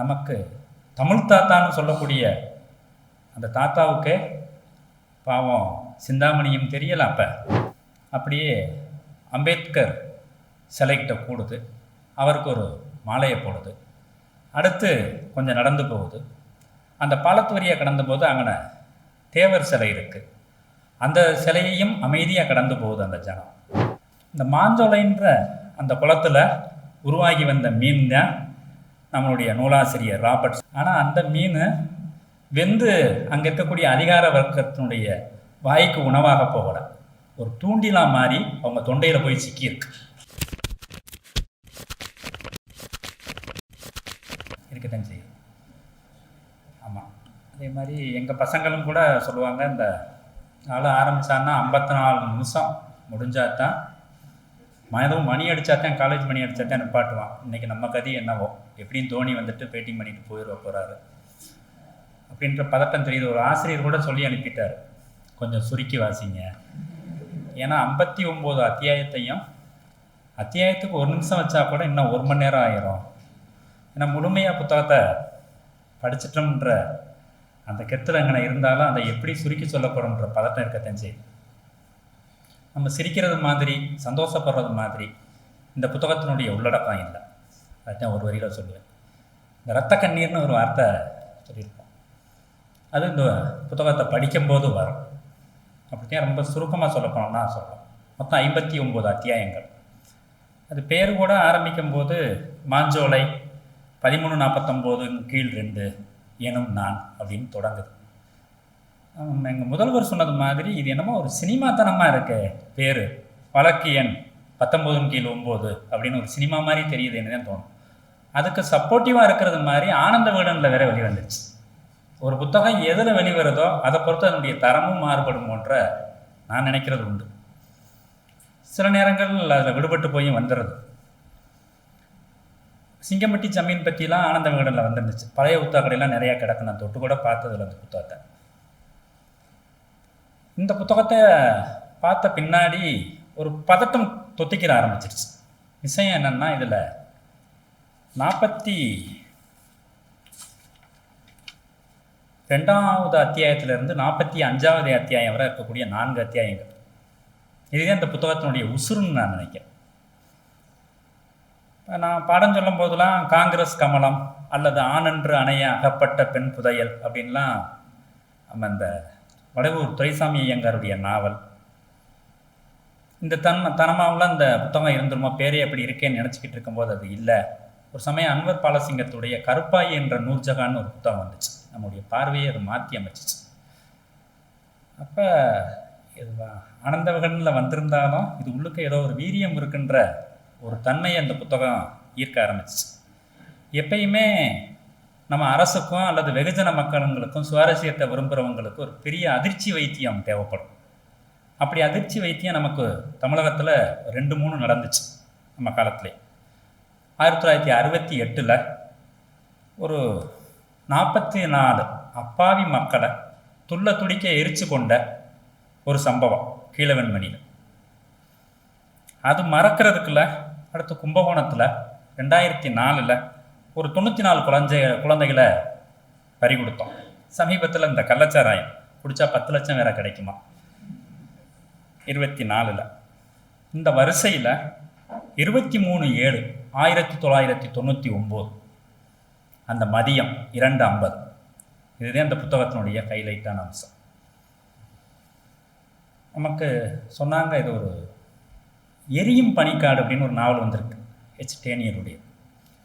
நமக்கு தமிழ் தாத்தான்னு சொல்லக்கூடிய அந்த தாத்தாவுக்கு பாவம் சிந்தாமணியும் தெரியலை. அப்படியே அம்பேத்கர் சிலைக்கிட்ட கூடுது, அவருக்கு ஒரு மாலையை போடுது. அடுத்து கொஞ்சம் நடந்து போகுது. அந்த பாலத்து வழியாக கடந்த போது அங்கே தேவர் சிலை இருக்குது. அந்த சிலையையும் அமைதியாக கடந்து போகுது அந்த ஜனம். இந்த மாஞ்சோலைன்ற அந்த குளத்தில் உருவாகி வந்த மீன் தான் நம்மளுடைய நூலாசிரியர் ராபர்ட்ஸ். ஆனால் அந்த மீன் வெந்து அங்கே இருக்கக்கூடிய அதிகார வர்க்கத்தினுடைய வாய்க்கு உணவாக போகலை, ஒரு தூண்டிலா மாதிரி அவங்க தொண்டையில் போய் சிக்கியிருக்கு. இருக்கத்தான் செய்யும். ஆமாம், அதே மாதிரி எங்கள் பசங்களும் கூட சொல்லுவாங்க, இந்த நாள் ஆரம்பித்தான்னா 54 நிமிஷம் முடிஞ்சாதான், எதுவும் மணி அடித்தாத்தான், காலேஜ் மணி அடித்தாத்தான் நிப்பாட்டுவான். இன்றைக்கி நம்ம கதி என்னவோ, எப்படியும் தோனி வந்துட்டு பேட்டிங் பண்ணிட்டு போயிடுவ போகிறாரு அப்படின்ற பதட்டம் தெரியுது. ஒரு ஆசிரியர் கூட சொல்லி அனுப்பிட்டார், கொஞ்சம் சுருக்கி வாசிங்க. ஏன்னா 59 அத்தியாயத்துக்கு 1 நிமிஷம் வச்சா கூட இன்னும் 1 மணி நேரம் ஆயிரும். ஏன்னா முழுமையாக புத்தகத்தை படிச்சிட்டோம்ன்ற அந்த கெத்துலங்கனை இருந்தாலும் அதை எப்படி சுருக்கி சொல்லப்படும்ன்ற பதட்டம் இருக்கத்தான் செய்யுது. நம்ம சிரிக்கிறது மாதிரி, சந்தோஷப்படுறது மாதிரி இந்த புத்தகத்தினுடைய உள்ளடக்கம் இல்லை. அதுதான் ஒரு வரியில் சொல்லுவேன். இந்த இரத்த கண்ணீர்னு ஒரு வார்த்தை சொல்லியிருக்கோம், அது இந்த புத்தகத்தை படிக்கும்போது வரும். அப்படித்தான் ரொம்ப சுருக்கமாக சொல்லப்போனோம்னா சொல்லலாம். மொத்தம் 59 அத்தியாயங்கள். அது பேர் கூட ஆரம்பிக்கும்போது மாஞ்சோலை 1349 கீழ் 2 எனும் நான் அப்படின்னு தொடங்குது. எங்கள் முதல்வர் சொன்னது மாதிரி இது என்னமோ ஒரு சினிமாத்தனமாக இருக்கு பேர். வழக்கு எண் 19 கீழ் 9 அப்படின்னு ஒரு சினிமா மாதிரி தெரியுதுன்னு தான் தோணும். அதுக்கு சப்போர்ட்டிவாக இருக்கிறது மாதிரி ஆனந்த விகடனில் வேற வெளிவந்துருச்சு. ஒரு புத்தகம் எதில் வெளிவருதோ அதை பொறுத்து அதனுடைய தரமும் மாறுபடுமோன்ற நான் நினைக்கிறது உண்டு. சில நேரங்கள் அதில் விடுபட்டு போய் வந்துடுறது. சிங்கம்பட்டி ஜமீன் பற்றிலாம் ஆனந்த விகடனில் வந்துருந்துச்சு. பழைய புத்தகங்களையெல்லாம் நிறையா கிடக்கு, நான் தொட்டு கூட பார்த்ததில்ல அந்த புத்தகத்தை. இந்த புத்தகத்தை பார்த்த பின்னாடி ஒரு பதட்டம் தொத்திக்கிற ஆரம்பிச்சிருச்சு. விஷயம் என்னன்னா, இதில் 42வது அத்தியாயத்திலிருந்து 45வது அத்தியாயம் வரை இருக்கக்கூடிய 4 அத்தியாயங்கள். இதுதான் இந்த புத்தகத்தினுடைய உசுருன்னு நான் நினைக்கிறேன். நான் பாடம் சொல்லும் போதெல்லாம் காங்கிரஸ் கமலம் அல்லது ஆணென்று அணைய அகப்பட்ட பெண் புதையல் அப்படின்லாம் நம்ம இந்த வடவூர் துரைசாமி ஐயங்காருடைய நாவல், இந்த தனமாவெலாம் இந்த புத்தகம் இருந்துருமா, பேரே அப்படி இருக்கேன்னு நினச்சிக்கிட்டு இருக்கும்போது அது இல்லை. ஒரு சமயம் அன்வர் பாலசிங்கத்துடைய கருப்பாயி என்ற நூர்ஜஹான்னு ஒரு புத்தகம் வந்துச்சு. நம்முடைய பார்வையை அது மாற்றி அமைச்சிச்சு. அப்போ இது ஆனந்த விகடனில் வந்திருந்தாலும் இது உள்ளுக்கு ஏதோ ஒரு வீரியம் இருக்குன்ற ஒரு தன்மையை அந்த புத்தகம் ஈர்க்க ஆரம்பிச்சிச்சு. எப்பயுமே நம்ம அரசுக்கும் அல்லது வெகுஜன மக்களுங்களுக்கும் சுவாரஸ்யத்தை விரும்புகிறவங்களுக்கு ஒரு பெரிய அதிர்ச்சி வைத்தியம் தேவைப்படும். அப்படி அதிர்ச்சி வைத்தியம் நமக்கு தமிழகத்தில் 2-3 நடந்துச்சு நம்ம காலத்திலே. 1968 ஒரு 44 அப்பாவி மக்களை துள்ள துடிக்க எரிச்சு கொண்ட ஒரு சம்பவம் கீழவெண்மணியில். அது மறக்கிறதுக்குள்ள அடுத்து கும்பகோணத்தில் 2004 ஒரு 94 குழந்தைகளை பறி கொடுத்தோம். சமீபத்தில் இந்த கள்ளச்சாராயம் குடித்தா 10 லட்சம் வேற கிடைக்குமா 24. இந்த வரிசையில் 23/7/1999 அந்த மதியம் 2:50. இதுதான் இந்த புத்தகத்தினுடைய ஹைலைட்டான அம்சம். நமக்கு சொன்னாங்க, இது ஒரு எரியும் பனிக்காடு அப்படின்னு ஒரு நாவல் வந்திருக்கு H. டேனியருடைய.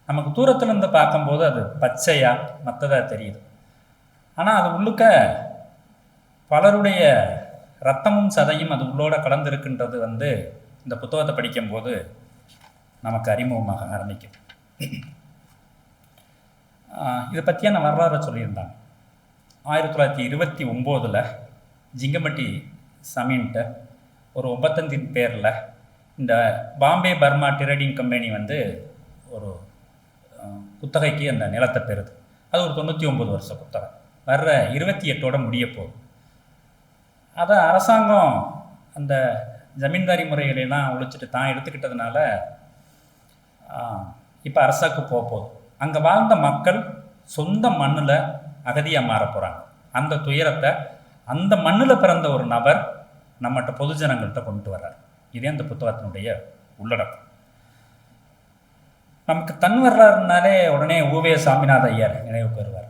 நமக்கு தூரத்துலேருந்து பார்க்கும்போது அது பச்சையாக மற்றதாக தெரியுது. ஆனால் அது உள்ளுக்க பலருடைய ரத்தமும் சதையும் அது உள்ளோட கலந்துருக்குன்றது இந்த புத்தகத்தை படிக்கும்போது நமக்கு அறிமுகமாக ஆரம்பிக்கும். இதை பற்றியான வரலாறு சொல்லியிருந்தாங்க. 1929 ஜிங்கம்பட்டி சமீன்ட்ட ஒரு ஒப்பந்தத்தின் பேரில் இந்த பாம்பே பர்மா ட்ரேடிங் கம்பெனி ஒரு குத்தகைக்கு அந்த நிலத்தை பெறுது. அது ஒரு 99 வருஷ குத்தகம். வர்ற 28ஓட முடிய போகுது. அதை அரசாங்கம் அந்த ஜமீன்தாரி முறைகளெல்லாம் ஒழிச்சிட்டு தான் எடுத்துக்கிட்டதுனால இப்போ அரசாக்கு போகுது. அங்கே வாழ்ந்த மக்கள் சொந்த மண்ணில் அகதியாக மாற போகிறாங்க. அந்த துயரத்தை அந்த மண்ணில் பிறந்த ஒரு நபர் நம்மகிட்ட பொதுஜனங்கள்கிட்ட கொண்டு வர்றார். இதே அந்த புத்தகத்தினுடைய உள்ளடக்கம். நமக்கு தன் வரலாறுனாலே உடனே ஊவே சாமிநாத ஐயர் நினைவுக்கு வருவார்.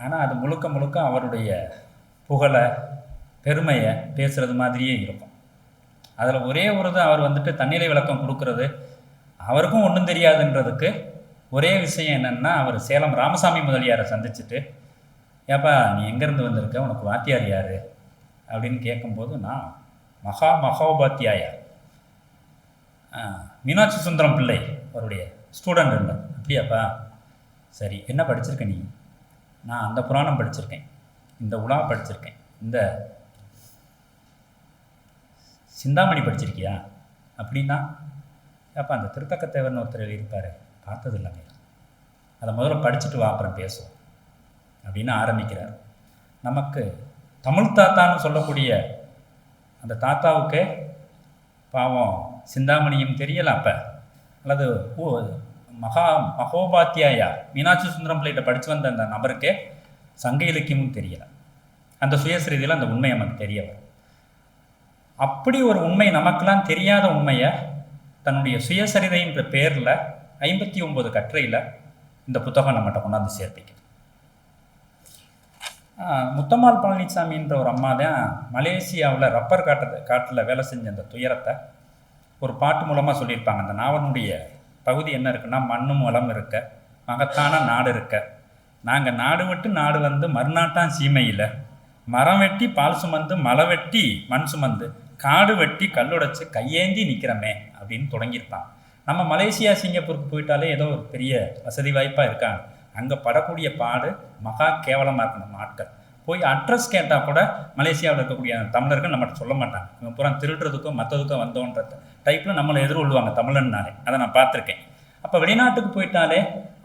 ஆனால் அது முழுக்க முழுக்க அவருடைய புகழை பெருமையை பேசுகிறது மாதிரியே இருக்கும். அதில் ஒரே ஒரு தான் அவர் வந்துட்டு தன்னிலை விளக்கம் கொடுக்கறது அவருக்கும் ஒன்றும் தெரியாதுன்றதுக்கு ஒரே விஷயம் என்னென்னா, அவர் சேலம் ராமசாமி முதலியாரை சந்திச்சுட்டு, ஏப்பா நீ எங்கேருந்து வந்திருக்க, உனக்கு வாத்தியார் யார் அப்படின்னு கேட்கும்போது, நான் மகோபாத்தியாயா மீனாட்சி சுந்தரம் பிள்ளை அவருடைய ஸ்டூடெண்ட் இல்லை. அப்படியாப்பா, சரி என்ன படிச்சிருக்க நீ? நான் அந்த புராணம் படிச்சிருக்கேன், இந்த உலா படிச்சிருக்கேன், இந்த சிந்தாமணி படிச்சிருக்கியா அப்படின்னா, அப்போ அந்த திருத்தக்கத்தேவர்னு ஒருத்தர் எழுதியிருப்பார், பார்த்தது இல்லைங்க, அதை முதல்ல படிச்சுட்டு வா அப்புறம் பேசுவோம் அப்படின்னு ஆரம்பிக்கிறார். நமக்கு தமிழ் தாத்தான்னு சொல்லக்கூடிய அந்த தாத்தாவுக்கு பாவம் சிந்தாமணியும் தெரியலை அப்போ, அல்லது மகோபாத்தியாயா மீனாட்சி சுந்தரம் பிள்ளைகிட்ட படித்து வந்த அந்த நபருக்கே சங்க இலக்கியமும் தெரியலை. அந்த சுயசரிதியில் அந்த உண்மை நமக்கு தெரிய வரும். அப்படி ஒரு உண்மை, நமக்கெல்லாம் தெரியாத உண்மையை தன்னுடைய சுயசரிதைன்ற பேரில் 59 கட்டுரையில் இந்த புத்தகம் நம்மகிட்ட கொண்டாந்து சேர்ப்பிக்குது. முத்தம்மாள் பழனிசாமின்ற ஒரு அம்மா தான் மலேசியாவில் ரப்பர் காட்டில் வேலை செஞ்ச அந்த துயரத்தை ஒரு பாட்டு மூலமாக சொல்லியிருப்பாங்க. அந்த நாவனுடைய பகுதி என்ன இருக்குன்னா, மண்ணும் வளம் இருக்க, மகத்தான நாடு இருக்க, நாங்கள் நாடு விட்டு நாடு வந்து மறுநாட்டான் சீமையில் மரம் வெட்டி பால் சுமந்து மலை வெட்டி மண் சுமந்து காடு வெட்டி கல்லுடைச்சு கையேந்தி நிற்கிறோமே அப்படின்னு தொடங்கியிருப்பாங்க. நம்ம மலேசியா சிங்கப்பூருக்கு போயிட்டாலே ஏதோ ஒரு பெரிய வசதி வாய்ப்பாக இருக்காங்க. அங்கே படக்கூடிய பாடு மகா கேவலமாக இருக்கு. நம்ம ஆட்கள் போய் அட்ரஸ் கேட்டால் கூட மலேசியாவில் இருக்கக்கூடிய தமிழர்கள் நம்மகிட்ட சொல்ல மாட்டாங்க. இவங்க பூரா திருடுறதுக்கும் மற்றதுக்கும் வந்தோன்ற டைப்பில் நம்மளை எதிர்கொள்வாங்க தமிழன்னாலே. அதை நான் பார்த்துருக்கேன். அப்போ வெளிநாட்டுக்கு போயிட்டாலே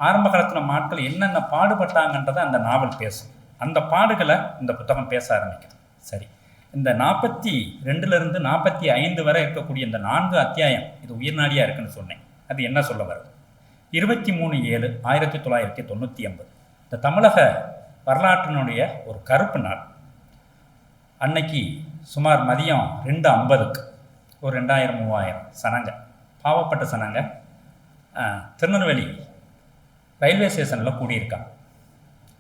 ஆரம்ப காலத்தில் நம்ம ஆட்கள் என்னென்ன பாடுபட்டாங்கன்றதை அந்த நாவல் பேசும். அந்த பாடுகளை இந்த புத்தகம் பேச ஆரம்பிக்குது. சரி, இந்த 42லிருந்து 45 வரை இருக்கக்கூடிய இந்த 4 அத்தியாயம் இது உயிர்நாடியாக இருக்குன்னு சொன்னேன். அது என்ன சொல்ல வருது? 23/7/1999 இந்த தமிழக வரலாற்றினுடைய ஒரு கருப்பு நாள். அன்னைக்கு சுமார் மதியம் 2:50க்கு ஒரு 2000-3000 சனங்க, பாவப்பட்ட சனங்க திருநெல்வேலி ரயில்வே ஸ்டேஷனில் கூடியிருக்காங்க.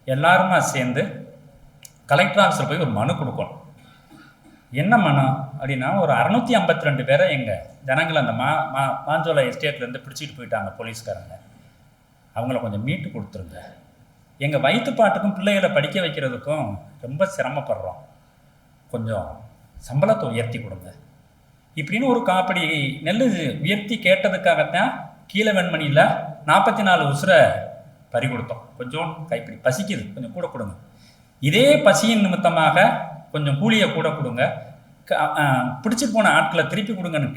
எல்லாருமா சேர்ந்து கலெக்டர் ஆஃபீஸில் போய் ஒரு மனு கொடுக்கணும். என்ன மனு அப்படின்னா, ஒரு 652 பேரை எங்கள் ஜனங்களை அந்த மாஞ்சோலை எஸ்டேட்லேருந்து பிடிச்சிட்டு போயிட்டாங்க போலீஸ்காரங்க, அவங்கள கொஞ்சம் மீட்டு கொடுத்துருங்க. எங்கள் வயிற்றுப்பாட்டுக்கும் பிள்ளைகளை படிக்க வைக்கிறதுக்கும் ரொம்ப சிரமப்படுறோம், கொஞ்சம் சம்பளத்தை உயர்த்தி கொடுங்க இப்படின்னு ஒரு காப்படி நெல் உயர்த்தி கேட்டதுக்காகத்தான் கீழே வெண்மணியில் 44 உசுரை பறி கொடுத்தோம். கொஞ்சம் கைப்பிடி பசிக்குது, கொஞ்சம் கூட கொடுங்க. இதே பசியின் நிமித்தமாக கொஞ்சம் கூலியை கூட கொடுங்க, பிடிச்சிட்டு போன ஆட்களை திருப்பி கொடுங்கன்னு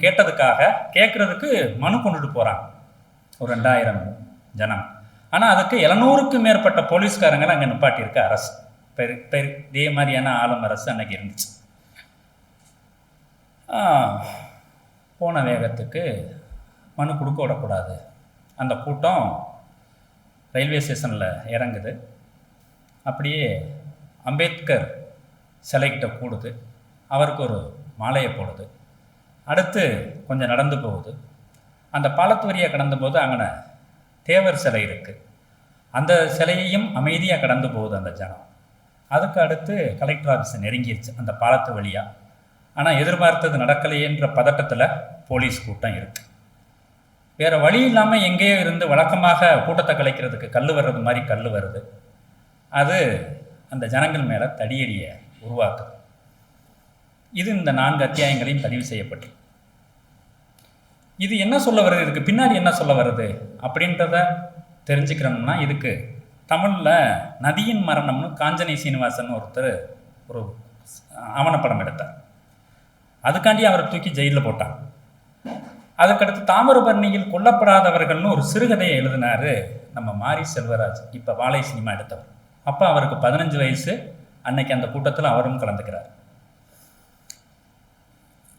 கேட்கறதுக்கு மனு கொண்டுட்டு போகிறாங்க ஒரு 2000 ஜனம். ஆனால் அதுக்கு 700க்கும் மேற்பட்ட போலீஸ்காரங்களை அங்கே நிப்பாட்டியிருக்க அரசு. இதே மாதிரியான ஆளும் அரசு அன்னைக்கு இருந்துச்சு. போன வேகத்துக்கு மனு கொடுக்க விடக்கூடாது. அந்த கூட்டம் ரயில்வே ஸ்டேஷனில் இறங்குது. அப்படியே அம்பேத்கர் சிலைக்கிட்ட கூடுது, அவருக்கு ஒரு மாலையை போடுது. அடுத்து கொஞ்சம் நடந்து போகுது. அந்த பாலத்து வரியை கடந்த போது அங்கே தேவர் சிலை இருக்குது. அந்த சிலையையும் அமைதியாக கடந்து போகுது அந்த ஜனம். அதுக்கு அடுத்து கலெக்டர் ஆஃபீஸை நெருங்கிடுச்சு அந்த பாலத்து வழியாக. ஆனால் எதிர்பார்த்தது நடக்கலையேன்ற பதட்டத்தில் போலீஸ் கூட்டம் இருக்குது. வேறு வழி இல்லாமல் எங்கேயோ இருந்து வழக்கமாக கூட்டத்தை கலைக்கிறதுக்கு கல் வர்றது மாதிரி கல் வருது. அது அந்த ஜனங்கள் மேலே தடியடியை உருவாக்குது. இது இந்த 4 அத்தியாயங்களையும் பதிவு செய்யப்பட்டு இது என்ன சொல்ல வருது, இதுக்கு பின்னாடி என்ன சொல்ல வருது அப்படின்றத தெரிஞ்சுக்கிறோம்னா, இதுக்கு தமிழில் நதியின் மரணம்னு காஞ்சனை சீனிவாசன் ஒருத்தர் ஒரு ஆவணப்படம் எடுத்தார். அதுக்காண்டி அவரை தூக்கி ஜெயிலில் போட்டாங்க. அதுக்கடுத்து தாமிரபரணியில் கொல்லப்படாதவர்கள்னு ஒரு சிறுகதையை எழுதினார் நம்ம மாரி செல்வராஜ், இப்போ வாழை சினிமா எடுத்தவர். அப்போ அவருக்கு 15 வயசு. அன்னைக்கு அந்த கூட்டத்தில் அவரும் கலந்துக்கிறார்.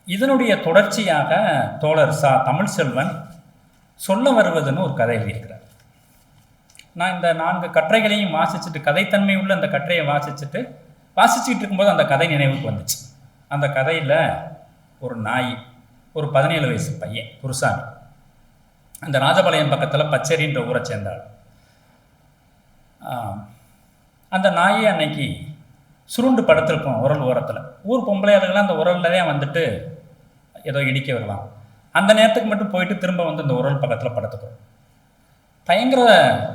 இதனுடைய தொடர்ச்சியாக தோழர் தமிழ்செல்வன் சொல்ல வருவதுன்னு ஒரு கதை எழுதியிருக்கிறார். நான் இந்த 4 கட்டுரைகளையும் வாசிச்சுட்டு, கதைத்தன்மை உள்ள அந்த கட்டுரையை வாசிச்சுட்டு இருக்கும்போது அந்த கதை நினைவுக்கு வந்துச்சு. அந்த கதையில் ஒரு நாய், ஒரு 17 வயசு பையன் குருசாமி, அந்த ராஜபாளையம் பக்கத்தில் பச்சேரின்ற ஊரை சேர்ந்தாள். அந்த நாயை அன்னைக்கு சுருண்டு படுத்திருக்கும் உரல் ஓரத்தில். ஊர் பொம்பளையாளர்கள்லாம் அந்த உரலில் தான் வந்துட்டு ஏதோ இடிக்க வரலாம். அந்த நேரத்துக்கு மட்டும் போயிட்டு திரும்ப வந்து இந்த உரல் பக்கத்தில் படுத்துக்கிறோம். பயங்கர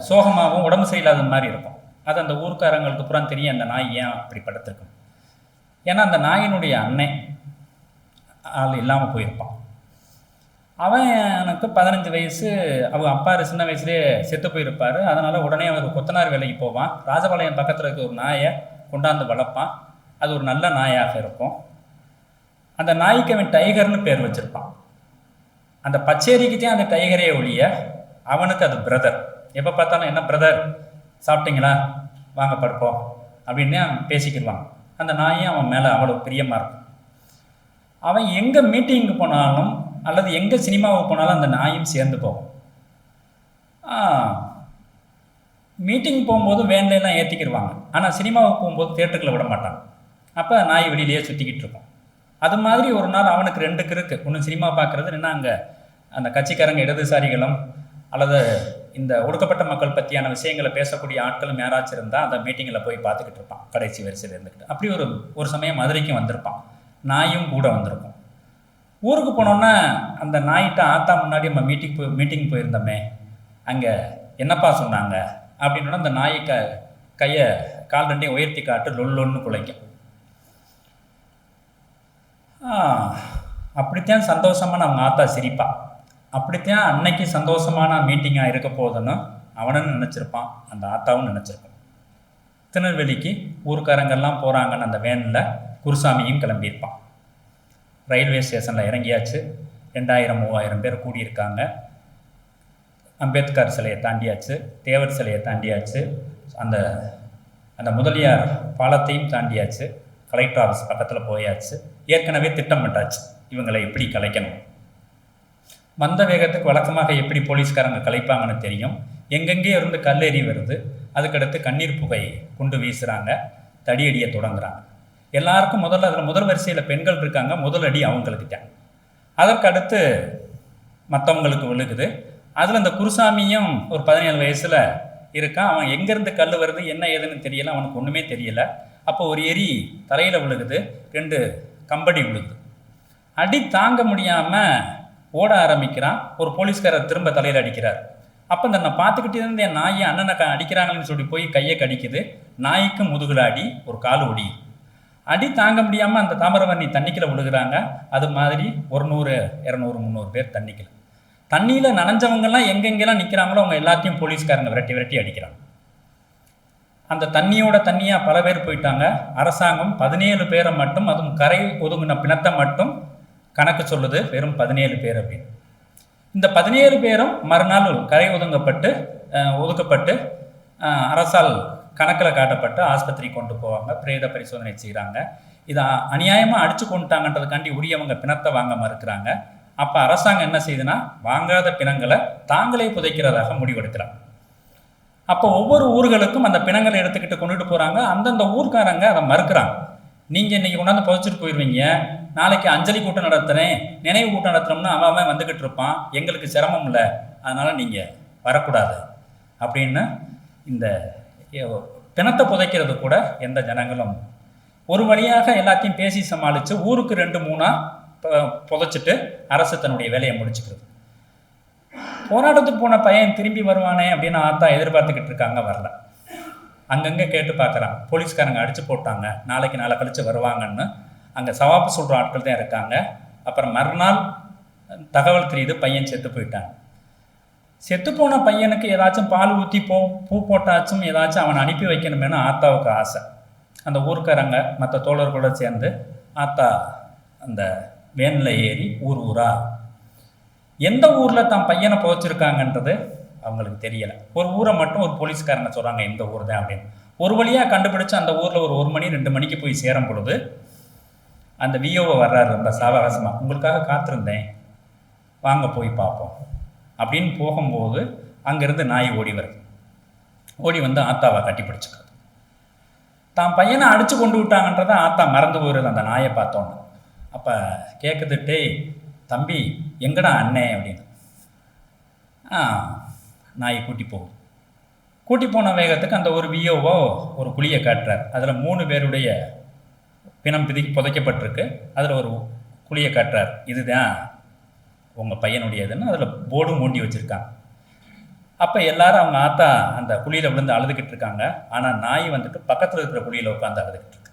சோகமாகவும் உடம்பு சரியில்லாத மாதிரி இருக்கும். அது அந்த ஊர்க்காரங்களுக்கு புறம் தெரியும் அந்த நாய் ஏன் அப்படி படுத்திருக்கும். ஏன்னா அந்த நாயினுடைய அண்ணன் ஆள் இல்லாமல் போயிருப்பான். அவன் எனக்கு 15 வயசு, அவங்க அப்பா சின்ன வயசுலேயே செத்து போயிருப்பார். அதனால் உடனே அவர் கொத்தனார் வேலைக்கு போவான். ராஜபாளையம் பக்கத்தில் இருக்க ஒரு நாயை கொண்டாந்து வளர்ப்பான். அது ஒரு நல்ல நாயாக இருக்கும். அந்த நாய்க்கு அவன் டைகர்னு பேர் வச்சுருப்பான். அந்த பச்சேரிக்குத்தான் அந்த டைகரே ஒழிய அவனுக்கு அது பிரதர். எப்போ பார்த்தாலும் என்ன பிரதர் சாப்பிட்டீங்களா, வாங்க படுப்போம் அப்படின்னு அவன் பேசிக்கிடுவான். அந்த நாயும் அவன் மேலே அவ்வளோ பிரியமாக இருக்கும். அவன் எங்கே மீட்டிங்கு போனாலும் அல்லது எங்கே சினிமாவுக்கு போனாலும் அந்த நாயும் சேர்ந்து போகும். மீட்டிங் போகும்போது வேன்லாம் ஏற்றிக்கிடுவாங்க. ஆனால் சினிமாவுக்கு போகும்போது தியேட்டருக்குள்ள விட மாட்டாங்க. அப்போ நாய் வெளியிலேயே சுற்றிக்கிட்டு இருக்கும். அது மாதிரி ஒரு நாள் அவனுக்கு 2 கிறுக்கு. ஒன்று சினிமா பார்க்குறது, இல்லைன்னா அங்கே அந்த கட்சிக்காரங்க இடதுசாரிகளும் அல்லது இந்த ஒடுக்கப்பட்ட மக்கள் பற்றியான விஷயங்களை பேசக்கூடிய ஆட்களும் யாராச்சும் இருந்தால் அந்த மீட்டிங்கில் போய் பார்த்துக்கிட்டு இருப்பான் கடைசி வரிசையில் இருந்துக்கிட்டு. அப்படி ஒரு சமயம் மதுரைக்கும் வந்திருப்பான். நாயும் கூட வந்திருக்கும். ஊருக்கு போனோன்னா அந்த நாயிட்ட ஆத்தா முன்னாடி நம்ம மீட்டிங் போயிருந்தோமே, அங்கே என்னப்பா சொன்னாங்க அப்படின்னா அந்த நாயை கையை கால் ரெண்டையும் உயர்த்தி காட்டு லொல்லொன்னு குலைக்கும். அப்படித்தான் சந்தோஷமாக நம்ம ஆத்தா சிரிப்பா. அப்படித்தான் அன்னைக்கு சந்தோஷமான மீட்டிங்காக இருக்க போகுதுன்னு அவனும் நினச்சிருப்பான், அந்த ஆத்தாவும் நினச்சிருப்பான். திருநெல்வேலிக்கு ஊருக்காரங்கெல்லாம் போகிறாங்கன்னு அந்த வேனில் குருசாமியும் கிளம்பியிருப்பான். ரயில்வே ஸ்டேஷனில் இறங்கியாச்சு. 2000-3000 பேர் கூடியிருக்காங்க. அம்பேத்கர் சிலையை தாண்டியாச்சு, தேவர் சிலையை தாண்டியாச்சு, அந்த அந்த முதலியார் பாலத்தையும் தாண்டியாச்சு, கலெக்டர் ஆஃபீஸ் பக்கத்தில் போயாச்சு. ஏற்கனவே திட்டம் பண்ணாச்சு இவங்களை எப்படி கலைக்கணும். வந்த வேகத்துக்கு வழக்கமாக எப்படி போலீஸ்காரங்க கலைப்பாங்கன்னு தெரியும். எங்கெங்கே இருந்து கல்லெறி வருது, அதுக்கடுத்து கண்ணீர் புகை குண்டு வீசுகிறாங்க, தடியடியை தொடங்குறாங்க. எல்லாருக்கும் முதல்ல அதில் முதல் வரிசையில் பெண்கள் இருக்காங்க, முதல் அடி அவங்களுக்கு தான். அதற்கு அடுத்து மற்றவங்களுக்கு விழுகுது. அதில் இந்த குருசாமியும் ஒரு 17 வயசில் இருக்கான். அவன் எங்கேருந்து கல் வருது என்ன ஏதுன்னு தெரியல, அவனுக்கு ஒன்றுமே தெரியலை. அப்போ ஒரு எரி தலையில் விழுகுது, 2 கம்படி விழுகுது. அடி தாங்க முடியாமல் ஓட ஆரம்பிக்கிறான். ஒரு போலீஸ்காரர் திரும்ப தலையில் அடிக்கிறார். அப்போ இந்த நான் பார்த்துக்கிட்டே இருந்து என் நாயை அண்ணனை அடிக்கிறாங்கன்னு சொல்லி போய் கையை கடிக்குது. நாய்க்கு முதுகுல அடி, ஒரு கால் ஒடி. அடி தாங்க முடியாமல் அந்த தாமிரபரணி தண்ணிக்குள்ள விழுகிறாங்க. அது மாதிரி 100, 200, 300 பேர் தண்ணிக்குள்ள. தண்ணியில் நனைஞ்சவங்கெல்லாம் எங்கெங்கெல்லாம் நிற்கிறாங்களோ அவங்க எல்லாத்தையும் போலீஸ்காரங்க விரட்டி விரட்டி அடிக்கிறாங்க. அந்த தண்ணியோட தண்ணியாக பல பேர் போயிட்டாங்க. அரசாங்கம் 17 பேரை மட்டும், அதுவும் கரை ஒதுங்கின பிணத்தை மட்டும் கணக்கு சொல்லுது, வெறும் 17 பேர் அப்படின்னு. இந்த 17 பேரும் மறுநாள் கரை ஒதுக்கப்பட்டு அரசால் கணக்கில் காட்டப்பட்டு ஆஸ்பத்திரி கொண்டு போவாங்க, பிரேத பரிசோதனை செய்கிறாங்க. இதை அநியாயமாக அடித்து கொண்டுட்டாங்கன்றதுக்காண்டி உரியவங்க பிணத்தை வாங்க மறுக்கிறாங்க. அப்போ அரசாங்கம் என்ன செய்யுதுன்னா, வாங்காத பிணங்களை தாங்களே புதைக்கிறதாக முடிவெடுக்கிறாங்க. அப்போ ஒவ்வொரு ஊர்களுக்கும் அந்த பிணங்களை எடுத்துக்கிட்டு கொண்டுட்டு போகிறாங்க. அந்தந்த ஊர்க்காரங்க அதை மறுக்கிறாங்க. நீங்கள் இன்றைக்கி கொண்டாந்து புதைச்சிட்டு போயிடுவீங்க, நாளைக்கு அஞ்சலி கூட்டம் நடத்துகிறேன், நினைவு கூட்டம் நடத்துகிறோம்னா அவன் வந்துக்கிட்டு இருப்பான், எங்களுக்கு சிரமம் இல்லை, அதனால் நீங்கள் வரக்கூடாது அப்படின்னு இந்த பிணத்தை புதைக்கிறது கூட எந்த ஜனங்களும் ஒரு வழியாக எல்லாத்தையும் பேசி சமாளித்து ஊருக்கு 2-3 புதைச்சிட்டு அரசு தன்னுடைய வேலையை முடிச்சுக்கிறது. போராட்டத்துக்கு போன பையன் திரும்பி வருவானே அப்படின்னு ஆத்தா எதிர்பார்த்துக்கிட்டு இருக்காங்க, வரல. அங்கங்கே கேட்டு பார்க்குறாங்க, போலீஸ்காரங்க அடித்து போட்டாங்க, நாளை கழிச்சு வருவாங்கன்னு. அங்கே சவாப்பு சொல்கிற ஆட்கள் தான் இருக்காங்க. அப்புறம் மறுநாள் தகவல் தெரியுது, பையன் செத்து போயிட்டாங்க. செத்துப்போன பையனுக்கு ஏதாச்சும் பால் ஊற்றி பூ போட்டாச்சும் ஏதாச்சும் அவனை அனுப்பி வைக்கணுமேனு ஆத்தாவுக்கு ஆசை. அந்த ஊர்க்காரங்க மற்ற தோழர்களோட சேர்ந்து ஆத்தா அந்த வேனில் ஏறி ஊரா எந்த ஊரில் தான் பையனை புதைச்சிருக்காங்கன்றது அவங்களுக்கு தெரியலை. ஒரு ஊரை மட்டும் ஒரு போலீஸ்காரங்க சொல்கிறாங்க இந்த ஊர் தான் அப்படின்னு. ஒரு வழியாக கண்டுபிடிச்சு அந்த ஊரில் ஒரு 1 மணி 2 மணிக்கு போய் சேரும் பொழுது அந்த விஓவை வர்றாரு, ரொம்ப சாவகாசமாக, உங்களுக்காக காத்திருந்தேன், வாங்க போய் பார்ப்போம் அப்படின்னு போகும்போது அங்கேருந்து நாய் ஓடி வருது. ஓடி வந்து ஆத்தாவை கட்டி பிடிச்சிக்கிறது. தான் பையனை அடித்து கொண்டு விட்டாங்கன்றதை ஆத்தா மறந்து போயிடுது அந்த நாயை பார்த்தோன்னு. அப்போ கேட்குது, டேய் தம்பி எங்கடா அண்ணே அப்படின்னு. நாயை கூட்டி போகும். கூட்டி போன வேகத்துக்கு அந்த ஒரு வியோவோ ஒரு குழியை காட்டுறார். அதில் 3 பேருடைய பிணம் புதைக்கப்பட்டிருக்கு. அதில் ஒரு குழியை காட்டுறார். இதுதான் உங்கள் பையனுடையதுன்னு அதில் போர்டும் மூண்டி வச்சுருக்காங்க. அப்போ எல்லாரும் அவங்க ஆத்தா அந்த குழியில் விழுந்து அழுதுகிட்டு இருக்காங்க. ஆனால் நாய் வந்துட்டு பக்கத்தில் இருக்கிற குழியில் உட்காந்து அழுதுகிட்டு இருக்கு.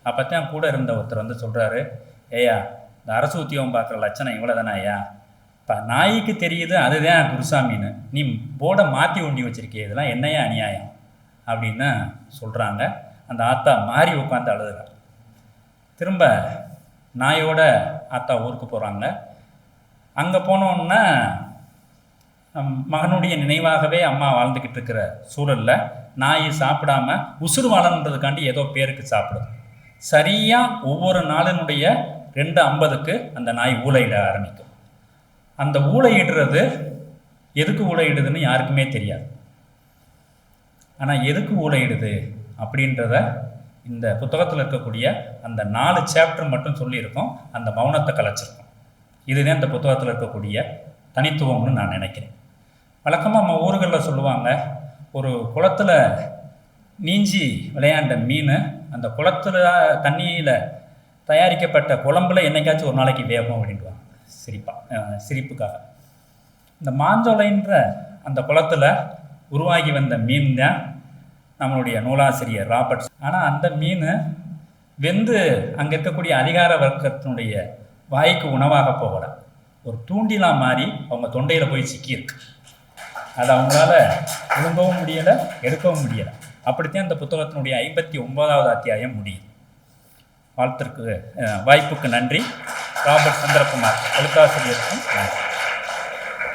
அப்போ தான் கூட இருந்த ஒருத்தர் வந்து சொல்கிறாரு, ஏயா இந்த அரசு உத்தியோகம் பார்க்குற லட்சணம் இவ்வளோ தானே ஐயா, இப்போ நாய்க்கு தெரியுது அதுதான் குருசாமின்னு, நீ போர்டை மாற்றி ஊண்டி வச்சிருக்கே, இதெல்லாம் என்னையா அநியாயம் அப்படின்னு சொல்கிறாங்க. அந்த ஆத்தா மாறி உட்காந்து அழுதுறாங்க. திரும்ப நாயோட ஆத்தா ஊருக்கு போகிறாங்க. அங்கே போனோன்னா மகனுடைய நினைவாகவே அம்மா வாழ்ந்துக்கிட்டு இருக்கிற சூழலில் நாய் சாப்பிடாம உசுறு வாழன்றதுக்காண்டி ஏதோ பேருக்கு சாப்பிடுது. சரியாக ஒவ்வொரு நாளினுடைய 2:50க்கு அந்த நாய் ஊளையிட ஆரம்பிக்கும். அந்த ஊளையிடுறது எதுக்கு ஊளையிடுதுன்னு யாருக்குமே தெரியாது. ஆனால் எதுக்கு ஊளையிடுது அப்படின்றத இந்த புத்தகத்தில் இருக்கக்கூடிய அந்த 4 சாப்டர் மட்டும் சொல்லியிருக்கோம். அந்த மௌனத்தை கலைச்சிருக்கோம். இதுதான் இந்த புத்தகத்தில் இருக்கக்கூடிய தனித்துவம்னு நான் நினைக்கிறேன். வழக்கமாக நம்ம ஊர்களில் சொல்லுவாங்க, ஒரு குளத்தில் நீஞ்சி விளையாண்ட மீன் அந்த குளத்தில் தண்ணியில் தயாரிக்கப்பட்ட குழம்புல என்னைக்காச்சும் ஒரு நாளைக்கு வேகும் அப்படின்வாங்க சிரிப்புக்காக. இந்த மாஞ்சோலைன்ற அந்த குளத்தில் உருவாகி வந்த மீன் தான் நம்மளுடைய நூலாசிரியர் ராபர்ட்ஸ். ஆனால் அந்த மீன் வெந்து அங்கே இருக்கக்கூடிய அதிகார வர்க்கத்தினுடைய வாய்க்கு உணவாக போகல, ஒரு தூண்டிலாம் மாறி அவங்க தொண்டையில் போய் சிக்கியிருக்கு. அதை அவங்களால விழுங்கவும் முடியலை, எடுக்கவும் முடியலை. அப்படித்தான் இந்த புத்தகத்தினுடைய 59வது அத்தியாயம் முடியும். வாய்ப்புக்கு நன்றி. ராபர்ட் சந்திரகுமார் எழுத்தாசிரியருக்கும் நன்றி.